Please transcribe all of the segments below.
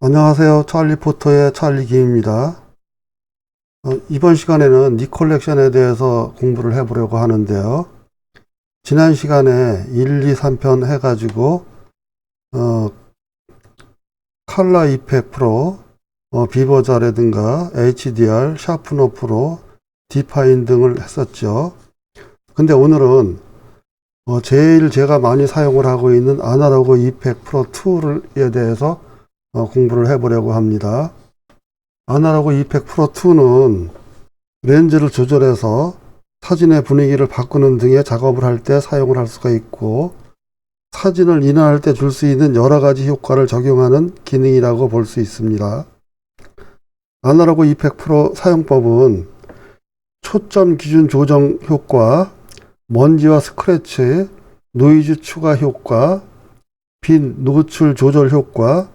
안녕하세요. 찰리 포터의 찰리 김입니다. 이번 시간에는 니콜렉션에 대해서 공부를 해보려고 하는데요. 지난 시간에 1, 2, 3편 해가지고 칼라 이펙 프로, 비버자라든가 HDR, 샤프너 프로, 디파인 등을 했었죠. 근데 오늘은 제일 제가 많이 사용을 하고 있는 아날로그 이펙 프로 2에 대해서 공부를 해보려고 합니다. 아날로그 이펙 프로 2는 렌즈를 조절해서 사진의 분위기를 바꾸는 등의 작업을 할 때 사용을 할 수가 있고, 사진을 인화할 때 줄 수 있는 여러 가지 효과를 적용하는 기능이라고 볼 수 있습니다. 아날로그 이펙 프로 사용법은 초점 기준 조정 효과, 먼지와 스크래치, 노이즈 추가 효과, 빈 노출 조절 효과,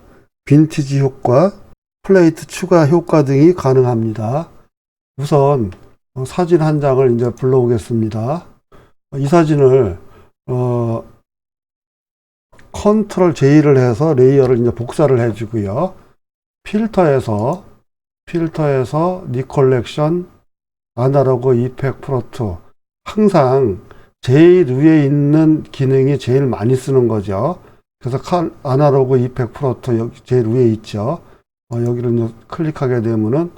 빈티지 효과, 플레이트 추가 효과 등이 가능합니다. 우선 사진 한 장을 이제 불러오겠습니다. 이 사진을 컨트롤 J를 해서 레이어를 이제 복사를 해주고요. 필터에서 니콜렉션 아날로그 이펙 프로 2, 항상 제일 위에 있는 기능이 제일 많이 쓰는 거죠. 그래서 아날로그 이펙 프로 2 여기 제일 위에 있죠. 여기를 이제 클릭하게 되면은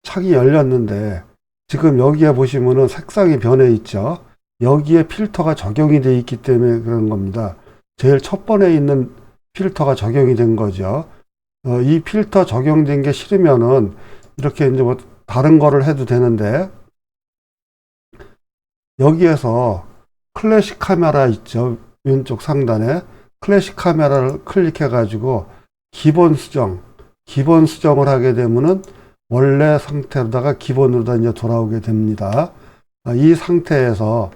창이 열렸는데, 지금 여기에 보시면은 색상이 변해 있죠. 여기에 필터가 적용이 되어 있기 때문에 그런 겁니다. 제일 첫 번에 있는 필터가 적용이 된 거죠. 이 필터 적용된 게 싫으면은 이렇게 이제 뭐 다른 거를 해도 되는데, 여기에서 클래식 카메라 있죠. 왼쪽 상단에 클래식 카메라를 클릭해 가지고 기본 수정을 하게 되면은 원래 상태로다가 기본으로 이제 돌아오게 됩니다. 이 상태에서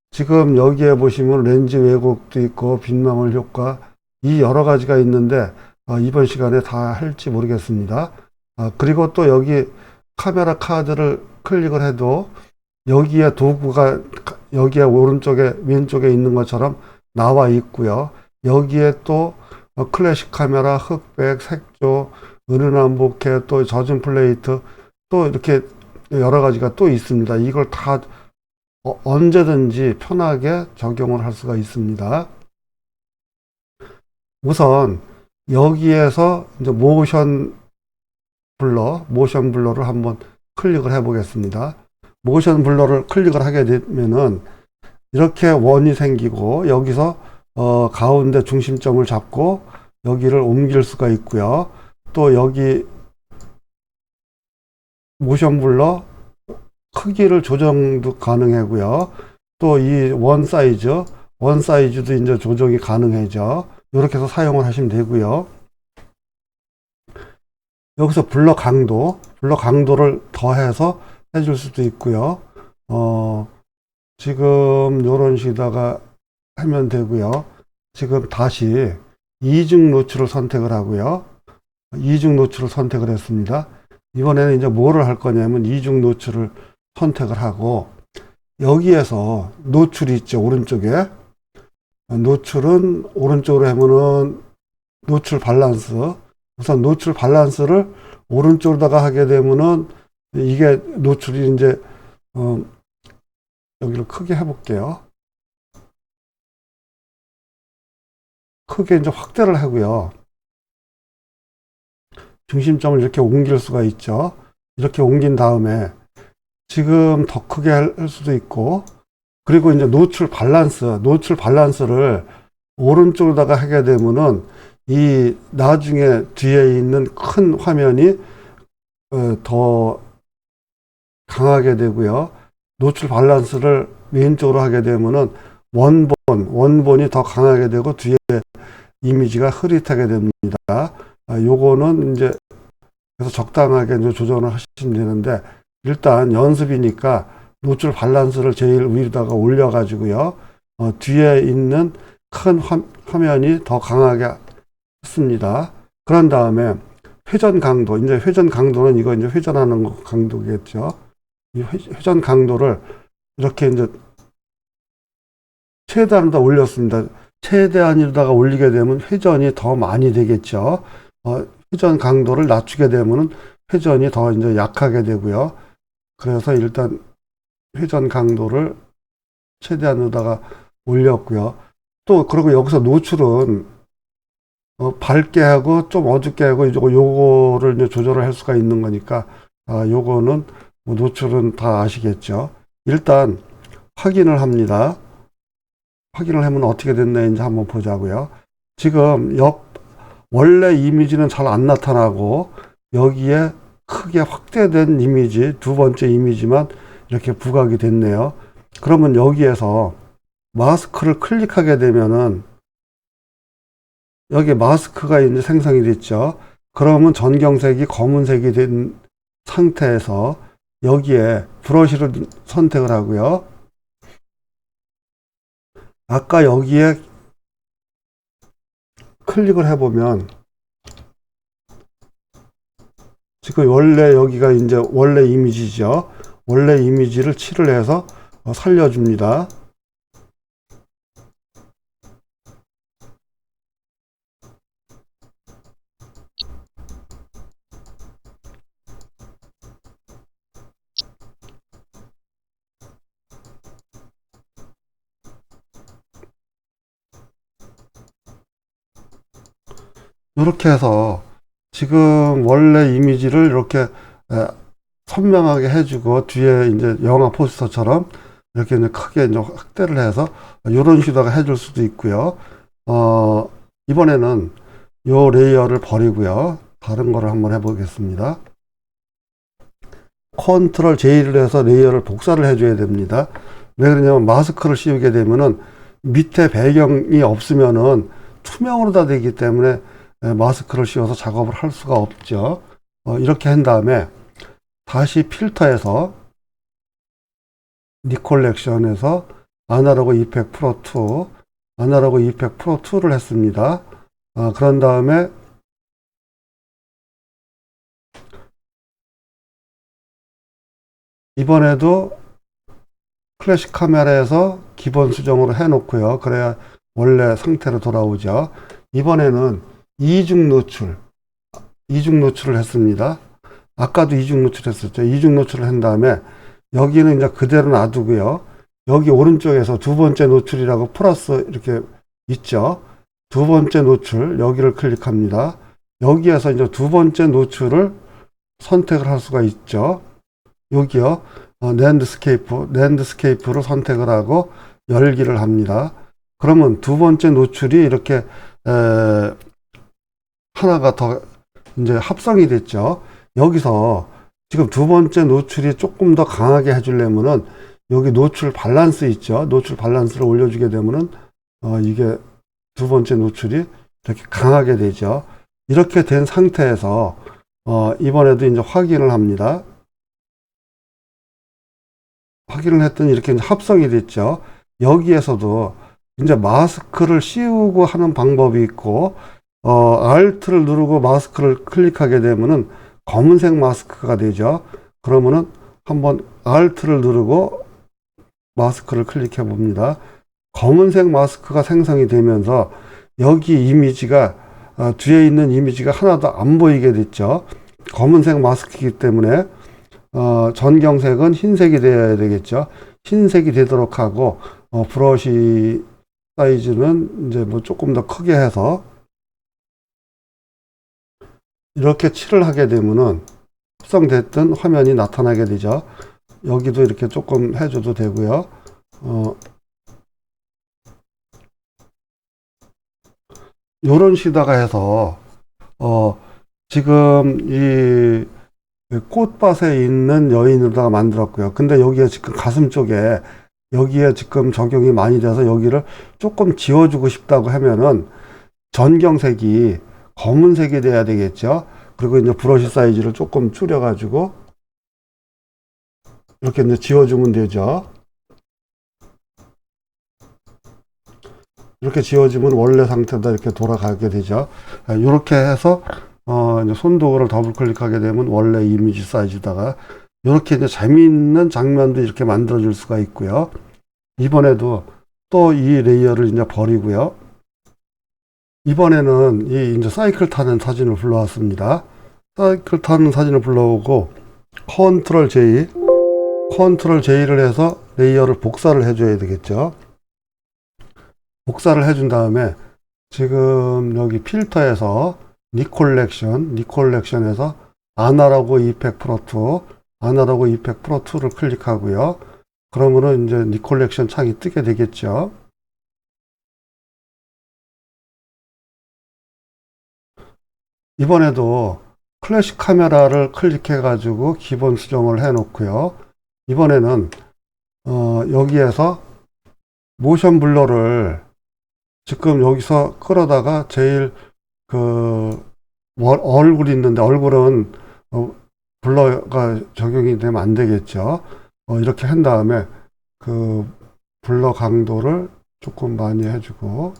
지금 여기에 보시면 렌즈 왜곡도 있고 빛망울 효과, 이 여러 가지가 있는데 이번 시간에 다 할지 모르겠습니다. 그리고 또 여기 카메라 카드를 클릭을 해도 여기에 도구가 여기에 오른쪽에 왼쪽에 있는 것처럼 나와 있고요. 여기에 또 클래식 카메라, 흑백, 색조, 은은한 보케, 또 젖은 플레이트, 또 이렇게 여러 가지가 또 있습니다. 이걸 다 언제든지 편하게 적용을 할 수가 있습니다. 우선 여기에서 이제 모션 블러를 한번 클릭을 해 보겠습니다. 모션 블러를 클릭을 하게 되면은 이렇게 원이 생기고, 여기서 가운데 중심점을 잡고 여기를 옮길 수가 있고요. 또 여기 모션 블러 크기를 조정도 가능하고요. 또 이 원 사이즈도 이제 조정이 가능하죠. 이렇게 해서 사용을 하시면 되고요. 여기서 블러 강도를 더해서 해줄 수도 있고요. 지금 이런 식에다가 하면 되고요. 지금 다시 이중 노출을 선택을 하고요. 이중 노출을 선택을 했습니다. 이번에는 이제 뭐를 할 거냐면 이중 노출을 선택을 하고, 여기에서 노출이 있죠. 오른쪽에. 노출은 오른쪽으로 하면은 노출 밸런스. 우선 노출 밸런스를 오른쪽으로다가 하게 되면은 이게 노출이 이제 여기를 크게 해볼게요. 크게 이제 확대를 하고요. 중심점을 이렇게 옮길 수가 있죠. 이렇게 옮긴 다음에 지금 더 크게 할 수도 있고, 그리고 이제 노출 밸런스를 오른쪽으로다가 하게 되면은 이 나중에 뒤에 있는 큰 화면이 더 강하게 되고요. 노출 밸런스를 왼쪽으로 하게 되면은 원본이 더 강하게 되고 뒤에 이미지가 흐릿하게 됩니다. 요거는 이제 그래서 적당하게 이제 조정을 하시면 되는데, 일단 연습이니까 노출 밸런스를 제일 위로다가 올려 가지고요. 뒤에 있는 큰 화면이 더 강하게 했습니다. 그런 다음에 회전 강도는 이거 이제 회전하는 강도겠죠. 이 회전 강도를 이렇게 이제 최대한으로 올렸습니다. 최대한으로다가 올리게 되면 회전이 더 많이 되겠죠. 회전 강도를 낮추게 되면은 회전이 더 이제 약하게 되고요. 그래서 일단 회전 강도를 최대한으로다가 올렸고요. 또 그리고 여기서 노출은 밝게 하고 좀 어둡게 하고 요거를 이제 조절을 할 수가 있는 거니까 요거는 뭐 노출은 다 아시겠죠. 일단 확인을 합니다. 확인을 하면 어떻게 됐나인지 한번 보자고요. 지금 원래 이미지는 잘 안 나타나고 여기에 크게 확대된 이미지, 두 번째 이미지만 이렇게 부각이 됐네요. 그러면 여기에서 마스크를 클릭하게 되면은 여기 마스크가 이제 생성이 됐죠. 그러면 전경색이 검은색이 된 상태에서 여기에 브러쉬를 선택을 하고요. 아까 여기에 클릭을 해보면 지금 원래 여기가 이제 원래 이미지죠. 원래 이미지를 칠을 해서 살려줍니다. 이렇게 해서 지금 원래 이미지를 이렇게 선명하게 해주고 뒤에 이제 영화 포스터처럼 이렇게 이제 크게 이제 확대를 해서 이런 식으로 해줄 수도 있고요. 이번에는 요 레이어를 버리고요. 다른 거를 한번 해보겠습니다. 컨트롤 J를 해서 레이어를 복사를 해줘야 됩니다. 왜 그러냐면 마스크를 씌우게 되면은 밑에 배경이 없으면은 투명으로 다 되기 때문에 마스크를 씌워서 작업을 할 수가 없죠. 이렇게 한 다음에 다시 필터에서 리콜렉션에서 아날로그 이펙트 프로 2, 아날로그 이펙트 프로 2를 했습니다. 그런 다음에 이번에도 클래식 카메라에서 기본 수정으로 해놓고요. 그래야 원래 상태로 돌아오죠. 이번에는 이중 노출을 했습니다. 아까도 이중 노출했었죠. 이중 노출을 한 다음에 여기는 이제 그대로 놔두고요. 여기 오른쪽에서 두 번째 노출이라고 플러스 이렇게 있죠. 두 번째 노출 여기를 클릭합니다. 여기에서 이제 두 번째 노출을 선택을 할 수가 있죠. 여기요. 랜드스케이프로 선택을 하고 열기를 합니다. 그러면 두 번째 노출이 이렇게 하나가 더 이제 합성이 됐죠. 여기서 지금 두 번째 노출이 조금 더 강하게 해주려면은 여기 노출 밸런스 있죠. 노출 밸런스를 올려주게 되면은 이게 두 번째 노출이 이렇게 강하게 되죠. 이렇게 된 상태에서 이번에도 이제 확인을 합니다. 확인을 했더니 이렇게 이제 합성이 됐죠. 여기에서도 이제 마스크를 씌우고 하는 방법이 있고, Alt를 누르고 마스크를 클릭하게 되면은 검은색 마스크가 되죠. 그러면은 한번 Alt를 누르고 마스크를 클릭해 봅니다. 검은색 마스크가 생성이 되면서 여기 이미지가, 뒤에 있는 이미지가 하나도 안 보이게 됐죠. 검은색 마스크이기 때문에 전경색은 흰색이 되어야 되겠죠. 흰색이 되도록 하고 브러쉬 사이즈는 이제 뭐 조금 더 크게 해서 이렇게 칠을 하게 되면은 합성됐던 화면이 나타나게 되죠. 여기도 이렇게 조금 해줘도 되고요. 요런 식으로 해서 지금 이 꽃밭에 있는 여인으로다가 만들었고요. 근데 여기에 지금 가슴 쪽에 여기에 지금 적용이 많이 돼서 여기를 조금 지워주고 싶다고 하면은 전경색이 검은색이 돼야 되겠죠. 그리고 이제 브러쉬 사이즈를 조금 줄여가지고 이렇게 이제 지워주면 되죠. 이렇게 지워지면 원래 상태로 이렇게 돌아가게 되죠. 이렇게 해서 이제 손도구를 더블 클릭하게 되면 원래 이미지 사이즈다가 이렇게 이제 재미있는 장면도 이렇게 만들어 줄 수가 있고요. 이번에도 또 이 레이어를 이제 버리고요. 이번에는 이 이제 사이클 타는 사진을 불러왔습니다. 사이클 타는 사진을 불러오고 컨트롤 J를 해서 레이어를 복사를 해줘야 되겠죠. 복사를 해준 다음에 지금 여기 필터에서 리콜렉션에서 아날로그 이펙트 프로 2를 클릭하고요. 그러면은 이제 리콜렉션 창이 뜨게 되겠죠. 이번에도 클래식 카메라를 클릭해 가지고 기본 수정을 해 놓고요. 이번에는 여기에서 모션 블러를 지금 여기서 끌어다가 제일 얼굴이 있는데 얼굴은 블러가 적용이 되면 안 되겠죠. 이렇게 한 다음에 그 블러 강도를 조금 많이 해주고,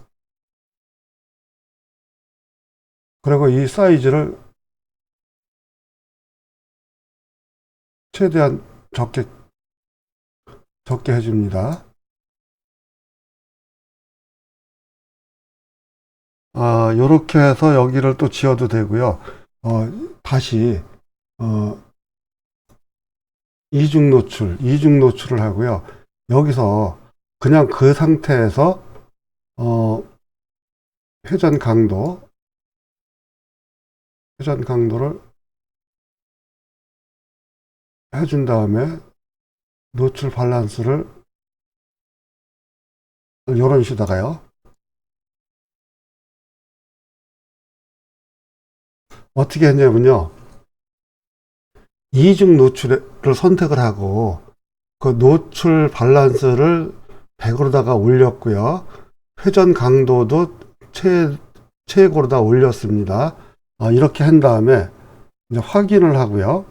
그리고 이 사이즈를 최대한 적게 해줍니다. 요렇게 해서 여기를 또 지워도 되고요. 다시 이중 노출을 하고요. 여기서 그냥 그 상태에서 회전 강도를 해준 다음에 노출 밸런스를 이런 식으로다가요. 어떻게 했냐면요. 이중 노출을 선택을 하고 그 노출 밸런스를 100으로다가 올렸고요. 회전 강도도 최고로다 올렸습니다. 이렇게 한 다음에 이제 확인을 하고요.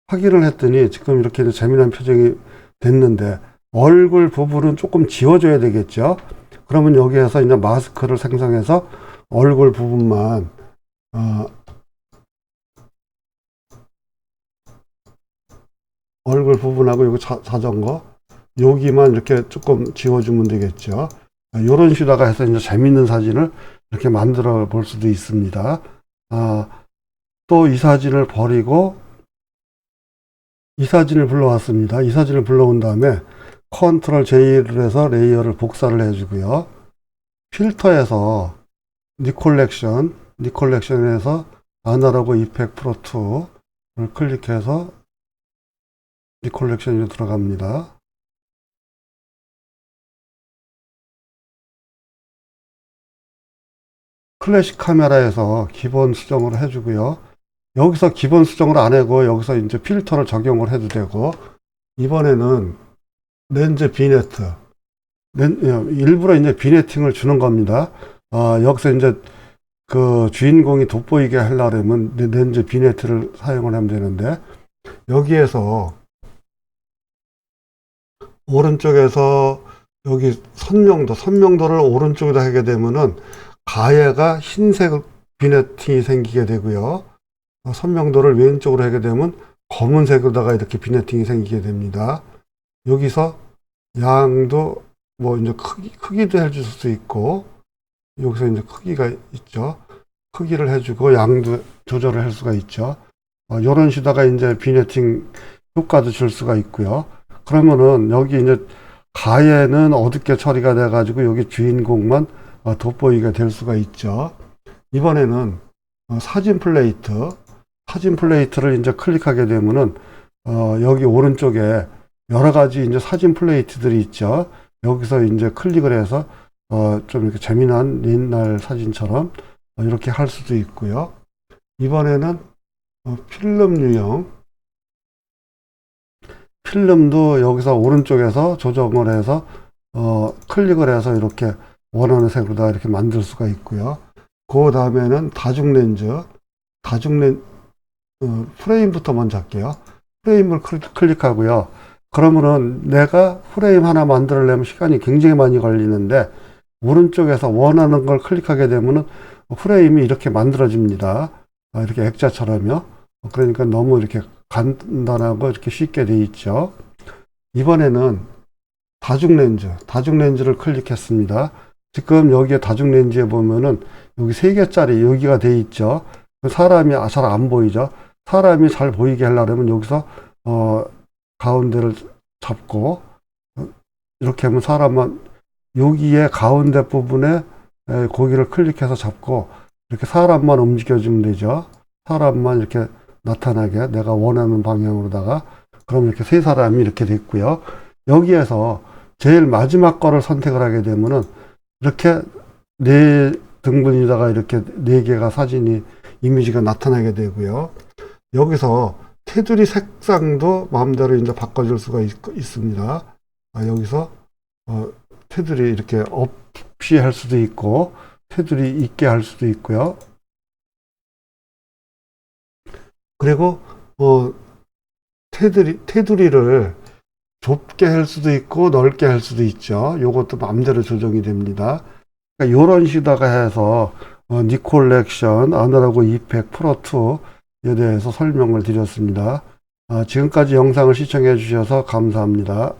확인을 했더니 지금 이렇게 재미난 표정이 됐는데 얼굴 부분은 조금 지워줘야 되겠죠. 그러면 여기에서 이제 마스크를 생성해서 얼굴 부분만 얼굴 부분하고 여기 자전거 여기만 이렇게 조금 지워주면 되겠죠. 이런 식으로 해서 이제 재밌는 사진을 이렇게 만들어 볼 수도 있습니다. 또 이 사진을 버리고 이 사진을 불러왔습니다. 이 사진을 불러온 다음에 컨트롤 J를 해서 레이어를 복사를 해주고요. 필터에서 리콜렉션에서 아날로그 이펙트 프로 2를 클릭해서 리콜렉션으로 들어갑니다. 클래식 카메라에서 기본 수정을 해주고요. 여기서 기본 수정을 안 하고 여기서 이제 필터를 적용을 해도 되고, 이번에는 렌즈 비네트, 일부러 이제 비네팅을 주는 겁니다. 여기서 이제 그 주인공이 돋보이게 하려면 렌즈 비네트를 사용을 하면 되는데, 여기에서 오른쪽에서 여기 선명도를 오른쪽에다 하게 되면은 가해가 흰색 비네팅이 생기게 되고요. 선명도를 왼쪽으로 하게 되면 검은색으로다가 이렇게 비네팅이 생기게 됩니다. 여기서 양도 뭐 이제 크기도 해줄 수 있고, 여기서 이제 크기가 있죠. 크기를 해주고 양도 조절을 할 수가 있죠. 이런 식으로다가 이제 비네팅 효과도 줄 수가 있고요. 그러면은 여기 이제 가해는 어둡게 처리가 돼 가지고 여기 주인공만 돋보이게 될 수가 있죠. 이번에는 사진 플레이트를 이제 클릭하게 되면은 여기 오른쪽에 여러 가지 이제 사진 플레이트들이 있죠. 여기서 이제 클릭을 해서 좀 이렇게 재미난 옛날 사진처럼 이렇게 할 수도 있고요. 이번에는 필름 유형, 필름도 여기서 오른쪽에서 조정을 해서 클릭을 해서 이렇게 원하는 색으로 이렇게 만들 수가 있고요. 그 다음에는 다중 렌즈 프레임부터 먼저 할게요. 프레임을 클릭하고요. 그러면은 내가 프레임 하나 만들려면 시간이 굉장히 많이 걸리는데, 오른쪽에서 원하는 걸 클릭하게 되면은 프레임이 이렇게 만들어집니다. 이렇게 액자처럼요. 그러니까 너무 이렇게 간단하고 이렇게 쉽게 돼 있죠. 이번에는 다중렌즈를 클릭했습니다. 지금 여기에 다중렌즈에 보면은 여기 3개짜리 여기가 돼 있죠. 사람이 잘 안 보이죠. 사람이 잘 보이게 하려면 여기서 가운데를 잡고 이렇게 하면 사람만 여기에 가운데 부분에 거기를 클릭해서 잡고 이렇게 사람만 움직여주면 되죠. 사람만 이렇게 나타나게 내가 원하는 방향으로다가 그럼 이렇게 3사람이 이렇게 됐고요. 여기에서 제일 마지막 거를 선택을 하게 되면은 이렇게 4등분에다가 이렇게 4개가 사진이 이미지가 나타나게 되고요. 여기서 테두리 색상도 마음대로 이제 바꿔줄 수가 있습니다. 여기서 테두리 이렇게 없이 할 수도 있고 테두리 있게 할 수도 있고요. 그리고 테두리를 좁게 할 수도 있고 넓게 할 수도 있죠. 요것도 마음대로 조정이 됩니다. 그러니까 이런 식으로 해서 니콜렉션 아날로그 이펙트 프로2에 대해서 설명을 드렸습니다. 지금까지 영상을 시청해 주셔서 감사합니다.